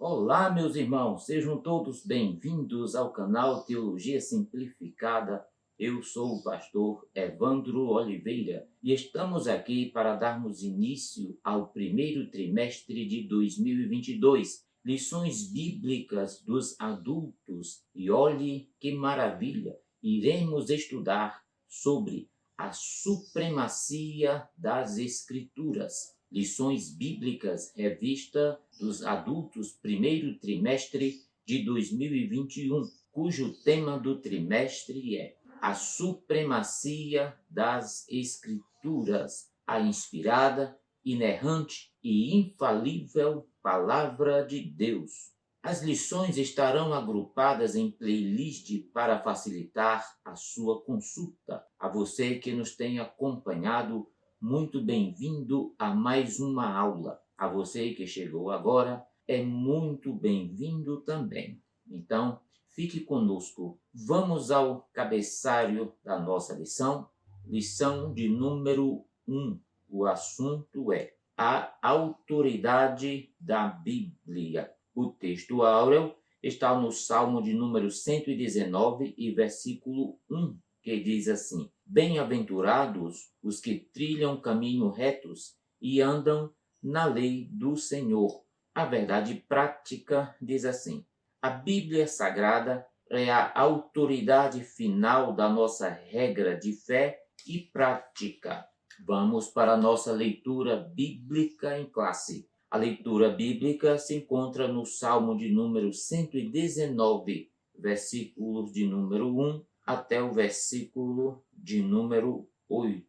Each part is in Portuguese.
Olá, meus irmãos, sejam todos bem-vindos ao canal Teologia Simplificada. Eu sou o pastor Evandro Oliveira e estamos aqui para darmos início ao primeiro trimestre de 2022, lições bíblicas dos adultos. E olhe que maravilha! Iremos estudar sobre a supremacia das Escrituras. Lições Bíblicas, revista dos adultos, primeiro trimestre de 2021, cujo tema do trimestre é a supremacia das Escrituras, a inspirada, inerrante e infalível Palavra de Deus. As lições estarão agrupadas em playlist para facilitar a sua consulta. A você que nos tem acompanhado, muito bem-vindo a mais uma aula. A você que chegou agora, é muito bem-vindo também. Então, fique conosco. Vamos ao cabeçalho da nossa lição. Lição de número 1. O assunto é a autoridade da Bíblia. O texto áureo está no Salmo de número 119 e versículo 1, que diz assim: Bem-aventurados os que trilham caminho retos e andam na lei do Senhor. A verdade prática diz assim: a Bíblia Sagrada é a autoridade final da nossa regra de fé e prática. Vamos para a nossa leitura bíblica em classe. A leitura bíblica se encontra no Salmo de número 119, versículos de número 1 até o versículo de número 8.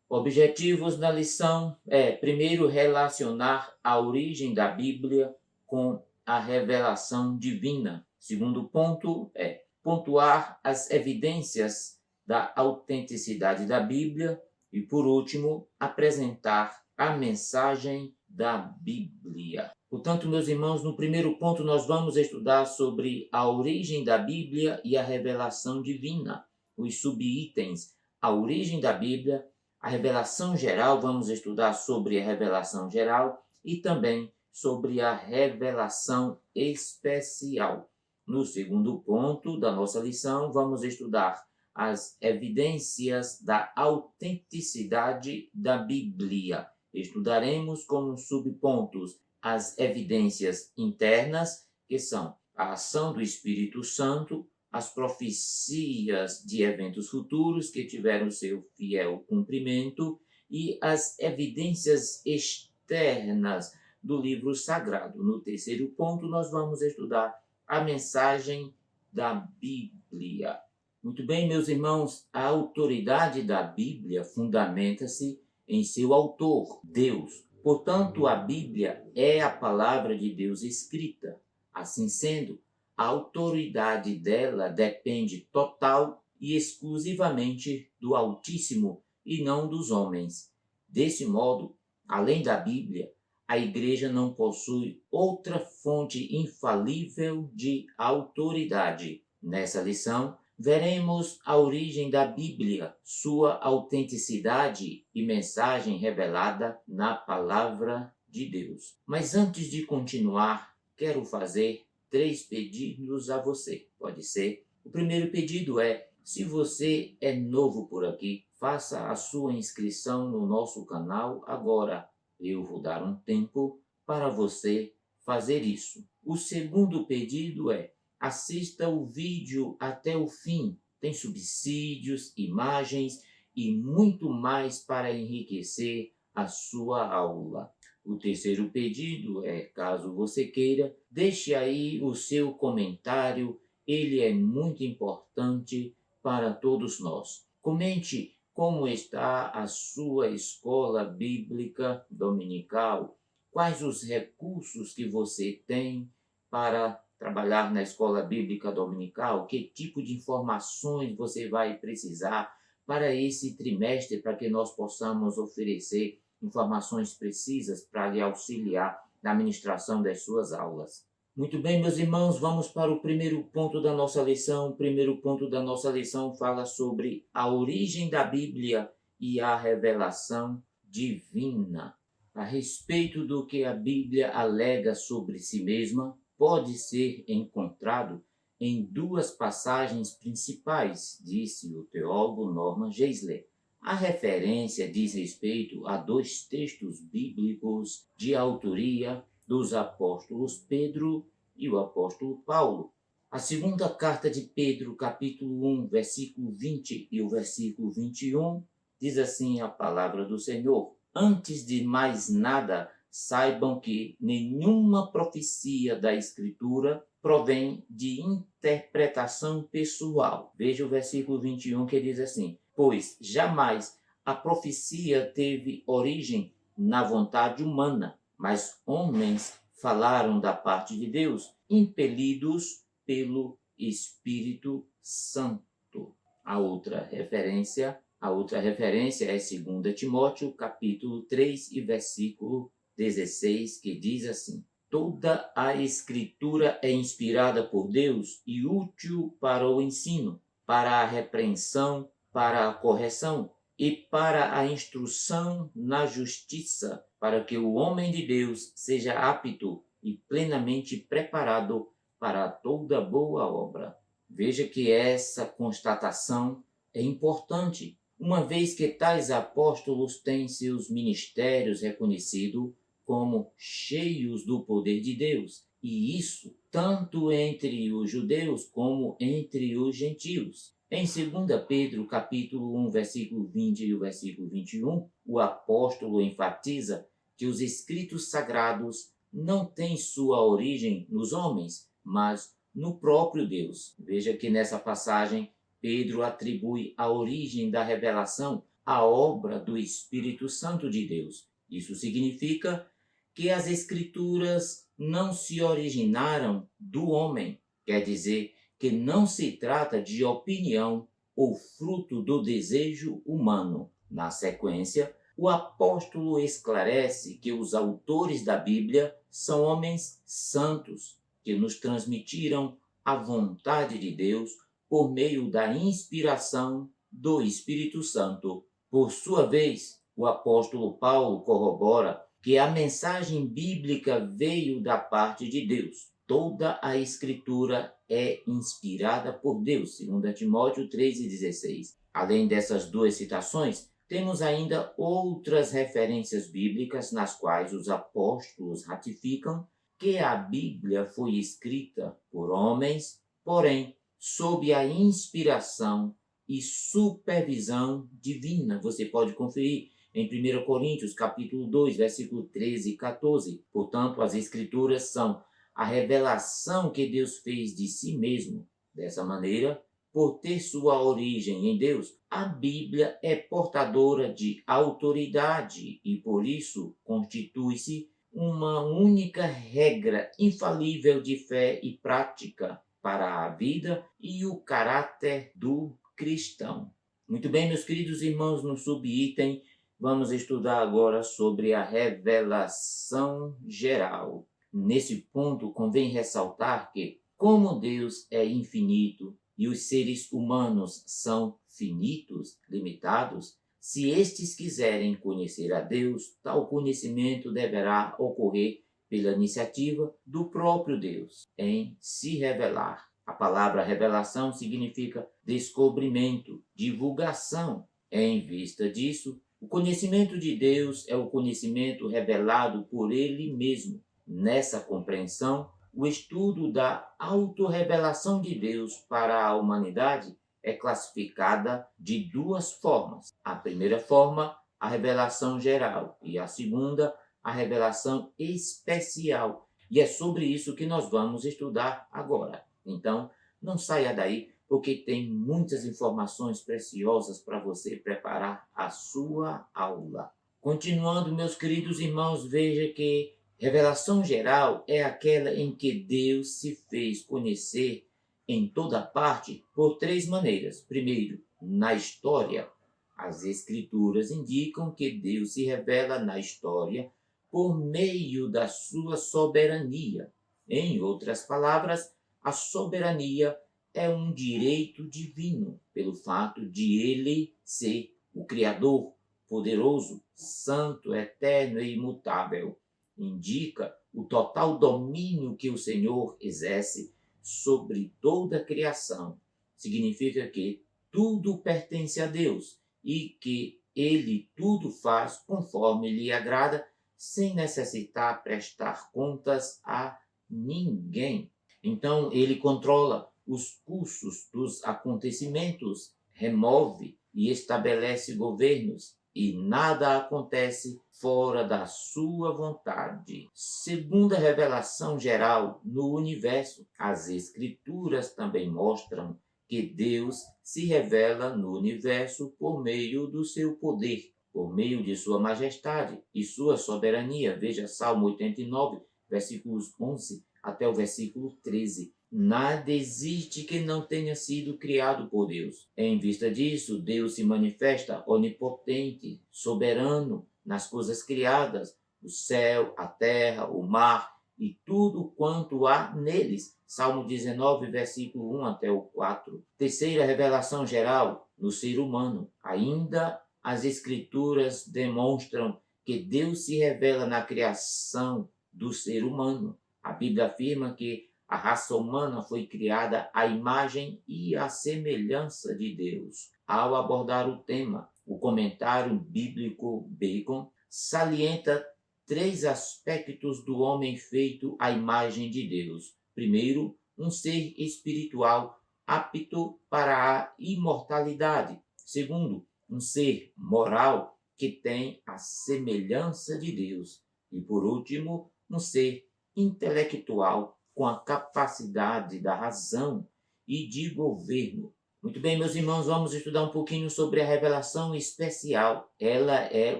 Objetivos da lição é, primeiro, relacionar a origem da Bíblia com a revelação divina. Segundo ponto é pontuar as evidências da autenticidade da Bíblia. E, por último, apresentar a mensagem da Bíblia. Portanto, meus irmãos, no primeiro ponto nós vamos estudar sobre a origem da Bíblia e a revelação divina. Os subitens, a origem da Bíblia, a revelação geral, vamos estudar sobre a revelação geral e também sobre a revelação especial. No segundo ponto da nossa lição, vamos estudar as evidências da autenticidade da Bíblia. Estudaremos como subpontos as evidências internas, que são a ação do Espírito Santo, as profecias de eventos futuros que tiveram seu fiel cumprimento e as evidências externas do livro sagrado. No terceiro ponto, nós vamos estudar a mensagem da Bíblia. Muito bem, meus irmãos, a autoridade da Bíblia fundamenta-se em seu autor, Deus. Portanto, a Bíblia é a palavra de Deus escrita. Assim sendo, a autoridade dela depende total e exclusivamente do Altíssimo e não dos homens. Desse modo, além da Bíblia, a Igreja não possui outra fonte infalível de autoridade. Nessa lição, veremos a origem da Bíblia, sua autenticidade e mensagem revelada na Palavra de Deus. Mas antes de continuar, quero fazer 3 pedidos a você. Pode ser? O primeiro pedido é, se você é novo por aqui, faça a sua inscrição no nosso canal agora. Eu vou dar um tempo para você fazer isso. O segundo pedido é, assista o vídeo até o fim. Tem subsídios, imagens e muito mais para enriquecer a sua aula. O terceiro pedido é, caso você queira, deixe aí o seu comentário. Ele é muito importante para todos nós. Comente como está a sua escola bíblica dominical. Quais os recursos que você tem para trabalhar na escola bíblica dominical, que tipo de informações você vai precisar para esse trimestre, para que nós possamos oferecer informações precisas para lhe auxiliar na ministração das suas aulas. Muito bem, meus irmãos, vamos para o primeiro ponto da nossa lição. O primeiro ponto da nossa lição fala sobre a origem da Bíblia e a revelação divina. a respeito do que a Bíblia alega sobre si mesma pode ser encontrado em duas passagens principais, disse o teólogo Norman Geisler. A referência diz respeito a dois textos bíblicos de autoria dos apóstolos Pedro e o apóstolo Paulo. A segunda carta de Pedro, capítulo 1, versículo 20 e o versículo 21, diz assim a palavra do Senhor: antes de mais nada, saibam que nenhuma profecia da Escritura provém de interpretação pessoal. Veja o versículo 21 que diz assim: pois jamais a profecia teve origem na vontade humana, mas homens falaram da parte de Deus, impelidos pelo Espírito Santo. A outra referência é 2 Timóteo, capítulo 3 e versículo 16, que diz assim: toda a Escritura é inspirada por Deus e útil para o ensino, para a repreensão, para a correção e para a instrução na justiça, para que o homem de Deus seja apto e plenamente preparado para toda boa obra. Veja que essa constatação é importante, uma vez que tais apóstolos têm seus ministérios reconhecidos como cheios do poder de Deus, e isso tanto entre os judeus como entre os gentios. Em 2 Pedro, capítulo 1, versículo 20 e o versículo 21, o apóstolo enfatiza que os escritos sagrados não têm sua origem nos homens, mas no próprio Deus. Veja que nessa passagem Pedro atribui a origem da revelação à obra do Espírito Santo de Deus. Isso significa que as Escrituras não se originaram do homem, quer dizer que não se trata de opinião ou fruto do desejo humano. Na sequência, o apóstolo esclarece que os autores da Bíblia são homens santos, que nos transmitiram a vontade de Deus por meio da inspiração do Espírito Santo. Por sua vez, o apóstolo Paulo corrobora que a mensagem bíblica veio da parte de Deus. Toda a Escritura é inspirada por Deus, 2 Timóteo 3,16. Além dessas duas citações, temos ainda outras referências bíblicas nas quais os apóstolos ratificam que a Bíblia foi escrita por homens, porém, sob a inspiração e supervisão divina. Você pode conferir em 1 Coríntios, capítulo 2, versículo 13 e 14. Portanto, as Escrituras são a revelação que Deus fez de si mesmo. Dessa maneira, por ter sua origem em Deus, a Bíblia é portadora de autoridade e, por isso, constitui-se uma única regra infalível de fé e prática para a vida e o caráter do cristão. Muito bem, meus queridos irmãos, no subitem, vamos estudar agora sobre a revelação geral. Nesse ponto, convém ressaltar que, como Deus é infinito e os seres humanos são finitos, limitados, se estes quiserem conhecer a Deus, tal conhecimento deverá ocorrer pela iniciativa do próprio Deus em se revelar. A palavra revelação significa descobrimento, divulgação. Em vista disso, o conhecimento de Deus é o conhecimento revelado por Ele mesmo. Nessa compreensão, o estudo da autorrevelação de Deus para a humanidade é classificada de duas formas. A primeira forma, a revelação geral, e a segunda, a revelação especial. E é sobre isso que nós vamos estudar agora. Então, não saia daí, porque tem muitas informações preciosas para você preparar a sua aula. Continuando, meus queridos irmãos, veja que revelação geral é aquela em que Deus se fez conhecer em toda parte por três maneiras. Primeiro, na história. As Escrituras indicam que Deus se revela na história por meio da sua soberania. Em outras palavras, a soberania é um direito divino, pelo fato de Ele ser o Criador, poderoso, santo, eterno e imutável. Indica o total domínio que o Senhor exerce sobre toda a criação. Significa que tudo pertence a Deus e que Ele tudo faz conforme lhe agrada, sem necessitar prestar contas a ninguém. Então, Ele controla os cursos dos acontecimentos, remove e estabelece governos, e nada acontece fora da sua vontade. Segundo a revelação geral no universo, as Escrituras também mostram que Deus se revela no universo por meio do seu poder, por meio de sua majestade e sua soberania. Veja Salmo 89, versículos 11 até o versículo 13. Nada existe que não tenha sido criado por Deus. Em vista disso, Deus se manifesta onipotente, soberano nas coisas criadas, o céu, a terra, o mar e tudo quanto há neles. Salmo 19, versículo 1 até o 4. Terceira revelação geral no ser humano. Ainda as Escrituras demonstram que Deus se revela na criação do ser humano. A Bíblia afirma que a raça humana foi criada à imagem e à semelhança de Deus. Ao abordar o tema, o comentário bíblico Bacon salienta 3 aspectos do homem feito à imagem de Deus. Primeiro, um ser espiritual apto para a imortalidade. Segundo, um ser moral que tem a semelhança de Deus. E por último, um ser intelectual com a capacidade da razão e de governo. Muito bem, meus irmãos, vamos estudar um pouquinho sobre a revelação especial. Ela é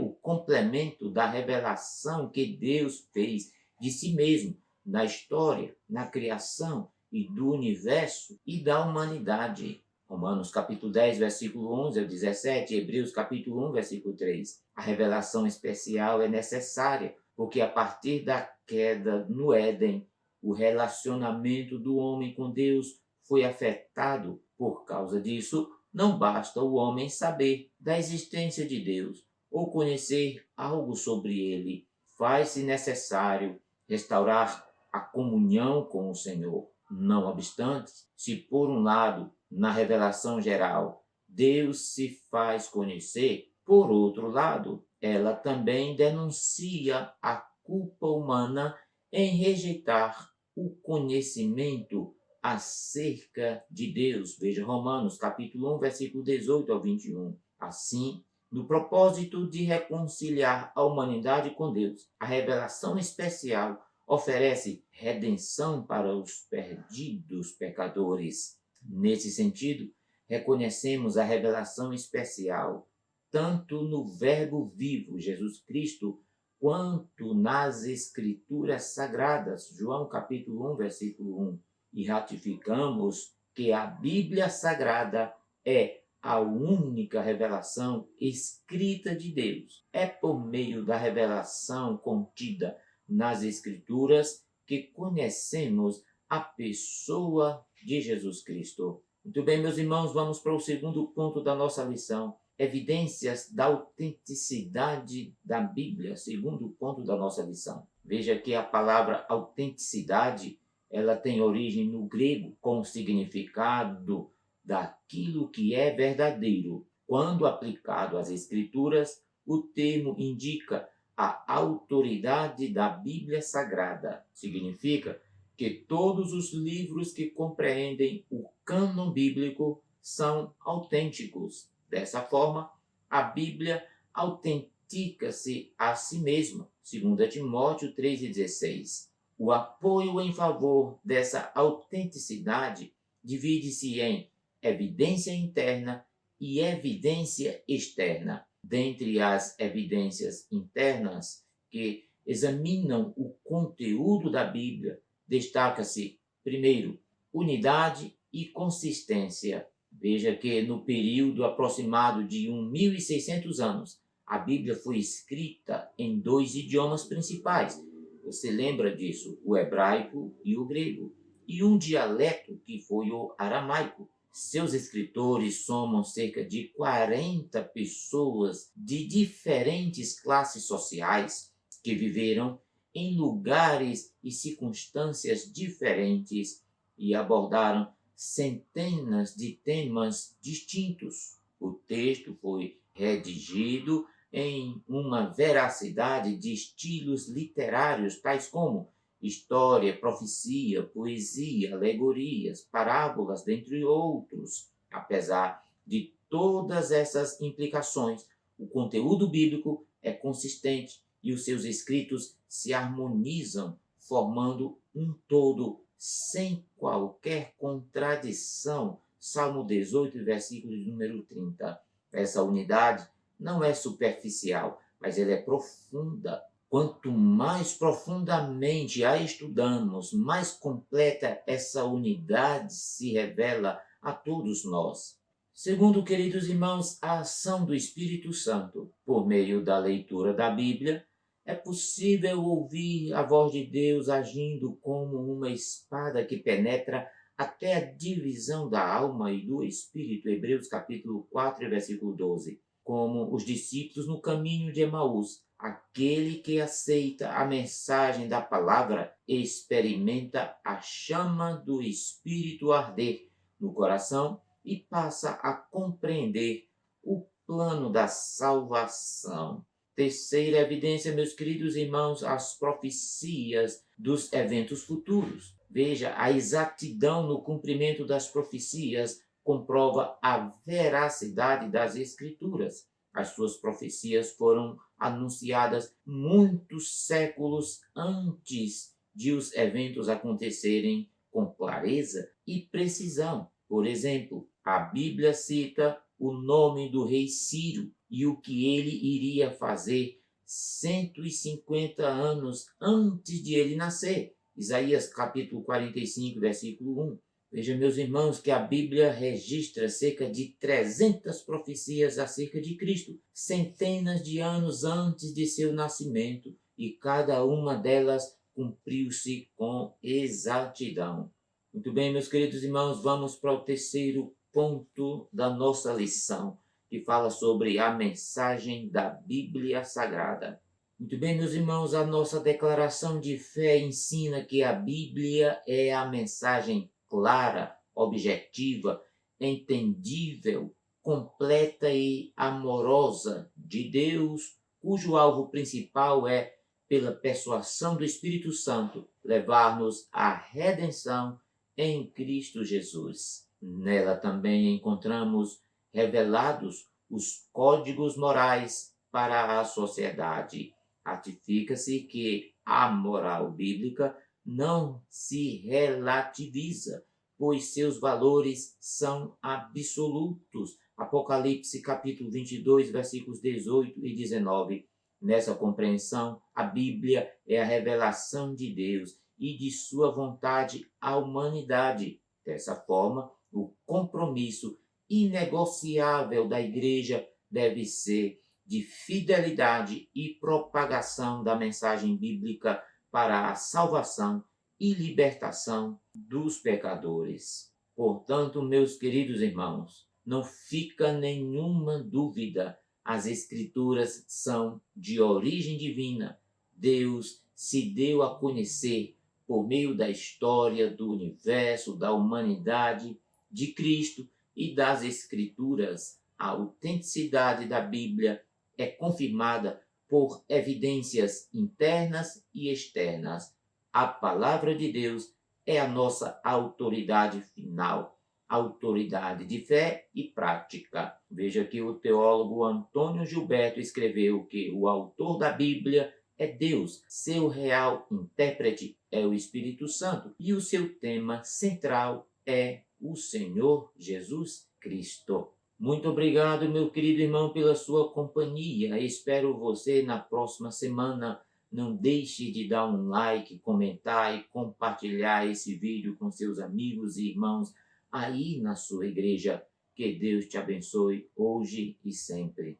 o complemento da revelação que Deus fez de si mesmo na história, na criação e do universo e da humanidade. Romanos capítulo 10, versículo 11 ao 17, Hebreus capítulo 1, versículo 3. A revelação especial é necessária, porque a partir da queda no Éden, o relacionamento do homem com Deus foi afetado. Por causa disso, não basta o homem saber da existência de Deus ou conhecer algo sobre ele. Faz-se necessário restaurar a comunhão com o Senhor. Não obstante, se por um lado, na revelação geral, Deus se faz conhecer, por outro lado, ela também denuncia a culpa humana em rejeitar o conhecimento acerca de Deus. Veja Romanos, capítulo 1, versículo 18 ao 21. Assim, no propósito de reconciliar a humanidade com Deus, a revelação especial oferece redenção para os perdidos pecadores. Nesse sentido, reconhecemos a revelação especial tanto no Verbo vivo, Jesus Cristo, quanto nas Escrituras Sagradas, João capítulo 1, versículo 1. E ratificamos que a Bíblia Sagrada é a única revelação escrita de Deus. É por meio da revelação contida nas Escrituras que conhecemos a pessoa de Jesus Cristo. Muito bem, meus irmãos, vamos para o segundo ponto da nossa lição. Evidências da autenticidade da Bíblia, segundo ponto da nossa lição. Veja que a palavra autenticidade, ela tem origem no grego com o significado daquilo que é verdadeiro. Quando aplicado às Escrituras, o termo indica a autoridade da Bíblia Sagrada. Significa que todos os livros que compreendem o cânon bíblico são autênticos. Dessa forma, a Bíblia autentica-se a si mesma, 2 Timóteo 3,16. O apoio em favor dessa autenticidade divide-se em evidência interna e evidência externa. Dentre as evidências internas que examinam o conteúdo da Bíblia, destaca-se, primeiro, unidade e consistência. Veja que no período aproximado de 1.600 anos, a Bíblia foi escrita em 2 idiomas principais. Você lembra disso? O hebraico e o grego. E um dialeto que foi o aramaico. Seus escritores somam cerca de 40 pessoas de diferentes classes sociais que viveram em lugares e circunstâncias diferentes e abordaram centenas de temas distintos. O texto foi redigido em uma veracidade de estilos literários tais como história, profecia, poesia, alegorias, parábolas, dentre outros. Apesar de todas essas implicações, o conteúdo bíblico é consistente e os seus escritos se harmonizam, formando um todo sem qualquer contradição. Salmo 18, versículo de número 30. Essa unidade não é superficial, mas ela é profunda. Quanto mais profundamente a estudamos, mais completa essa unidade se revela a todos nós. Segundo, queridos irmãos, a ação do Espírito Santo, por meio da leitura da Bíblia, é possível ouvir a voz de Deus agindo como uma espada que penetra até a divisão da alma e do espírito. Hebreus capítulo 4, versículo 12. Como os discípulos no caminho de Emaús, aquele que aceita a mensagem da palavra experimenta a chama do Espírito arder no coração e passa a compreender o plano da salvação. Terceira evidência, meus queridos irmãos, as profecias dos eventos futuros. Veja, a exatidão no cumprimento das profecias comprova a veracidade das Escrituras. As suas profecias foram anunciadas muitos séculos antes de os eventos acontecerem com clareza e precisão. Por exemplo, a Bíblia cita o nome do rei Ciro e o que ele iria fazer 150 anos antes de ele nascer. Isaías capítulo 45, versículo 1. Veja, meus irmãos, que a Bíblia registra cerca de 300 profecias acerca de Cristo, centenas de anos antes de seu nascimento, e cada uma delas cumpriu-se com exatidão. Muito bem, meus queridos irmãos, vamos para o terceiro ponto da nossa lição, que fala sobre a mensagem da Bíblia Sagrada. Muito bem, meus irmãos, a nossa declaração de fé ensina que a Bíblia é a mensagem clara, objetiva, entendível, completa e amorosa de Deus, cujo alvo principal é, pela persuasão do Espírito Santo, levar-nos à redenção em Cristo Jesus. Nela também encontramos revelados os códigos morais para a sociedade. Ratifica-se que a moral bíblica não se relativiza, pois seus valores são absolutos. Apocalipse capítulo 22, versículos 18 e 19. Nessa compreensão, a Bíblia é a revelação de Deus e de sua vontade à humanidade. Dessa forma, o compromisso inegociável da Igreja deve ser de fidelidade e propagação da mensagem bíblica para a salvação e libertação dos pecadores. Portanto, meus queridos irmãos, não fica nenhuma dúvida, as Escrituras são de origem divina. Deus se deu a conhecer por meio da história do universo, da humanidade, de Cristo e das Escrituras. A autenticidade da Bíblia é confirmada por evidências internas e externas. A palavra de Deus é a nossa autoridade final, autoridade de fé e prática. Veja que o teólogo Antônio Gilberto escreveu que o autor da Bíblia é Deus, seu real intérprete é o Espírito Santo e o seu tema central é o Senhor Jesus Cristo. Muito obrigado, meu querido irmão, pela sua companhia. Espero você na próxima semana. Não deixe de dar um like, comentar e compartilhar esse vídeo com seus amigos e irmãos aí na sua igreja. Que Deus te abençoe hoje e sempre.